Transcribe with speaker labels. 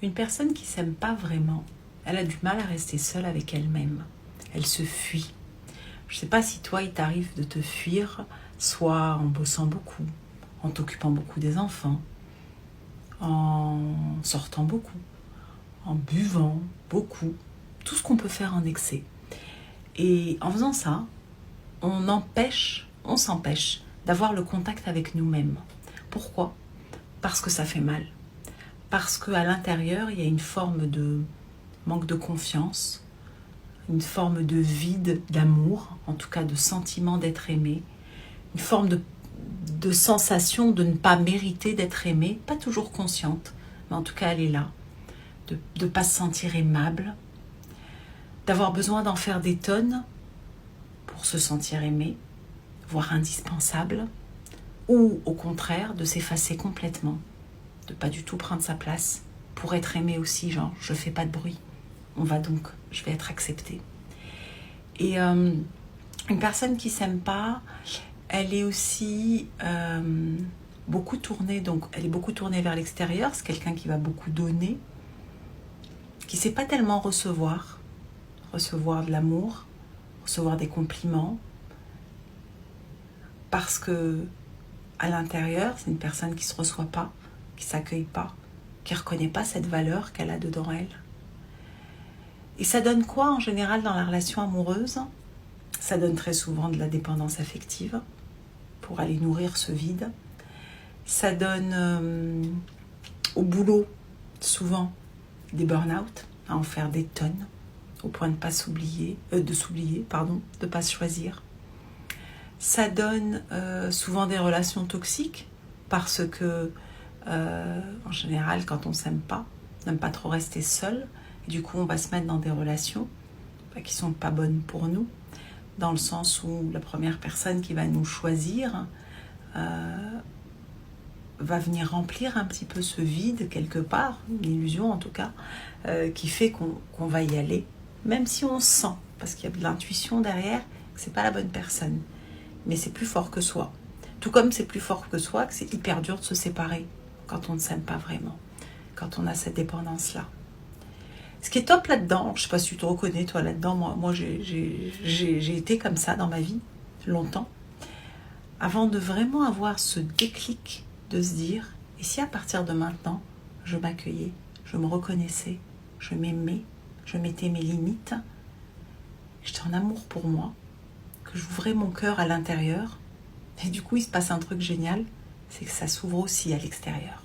Speaker 1: Une personne qui s'aime pas vraiment, elle a du mal à rester seule avec elle-même. Elle se fuit. Je ne sais pas si toi, il t'arrive de te fuir, soit en bossant beaucoup, en t'occupant beaucoup des enfants, en sortant beaucoup, en buvant beaucoup, tout ce qu'on peut faire en excès. Et en faisant ça, on s'empêche d'avoir le contact avec nous-mêmes. Pourquoi ? Parce que ça fait mal. Parce qu'à l'intérieur, il y a une forme de manque de confiance, une forme de vide d'amour, en tout cas de sentiment d'être aimé, une forme de sensation de ne pas mériter d'être aimé, pas toujours consciente, mais en tout cas elle est là, de ne pas se sentir aimable, d'avoir besoin d'en faire des tonnes pour se sentir aimé, voire indispensable, ou au contraire de s'effacer complètement, de pas du tout prendre sa place pour être aimé aussi, genre je fais pas de bruit, je vais être acceptée. Et une personne qui s'aime pas, elle est aussi beaucoup tournée, donc elle est beaucoup tournée vers l'extérieur, c'est quelqu'un qui va beaucoup donner, qui sait pas tellement recevoir de l'amour, recevoir des compliments, parce que à l'intérieur, c'est une personne qui se reçoit pas, qui s'accueille pas, qui reconnaît pas cette valeur qu'elle a dedans elle. Et ça donne quoi en général dans la relation amoureuse ? Ça donne très souvent de la dépendance affective pour aller nourrir ce vide. Ça donne au boulot souvent des burn-out, à en faire des tonnes, au point de pas de pas se choisir. Ça donne souvent des relations toxiques parce que en général, quand on s'aime pas, on n'aime pas trop rester seul. Et du coup, on va se mettre dans des relations qui sont pas bonnes pour nous, dans le sens où la première personne qui va nous choisir va venir remplir un petit peu ce vide quelque part, une illusion en tout cas, qui fait qu'on va y aller, même si on sent, parce qu'il y a de l'intuition derrière, que c'est pas la bonne personne. Mais c'est plus fort que soi. Tout comme c'est plus fort que soi, que c'est hyper dur de se séparer quand on ne s'aime pas vraiment, quand on a cette dépendance-là. Ce qui est top là-dedans, je ne sais pas si tu te reconnais toi là-dedans, moi j'ai été comme ça dans ma vie, longtemps, avant de vraiment avoir ce déclic de se dire, et si à partir de maintenant, je m'accueillais, je me reconnaissais, je m'aimais, je mettais mes limites, j'étais en amour pour moi, que j'ouvrais mon cœur à l'intérieur, et du coup il se passe un truc génial, c'est que ça s'ouvre aussi à l'extérieur.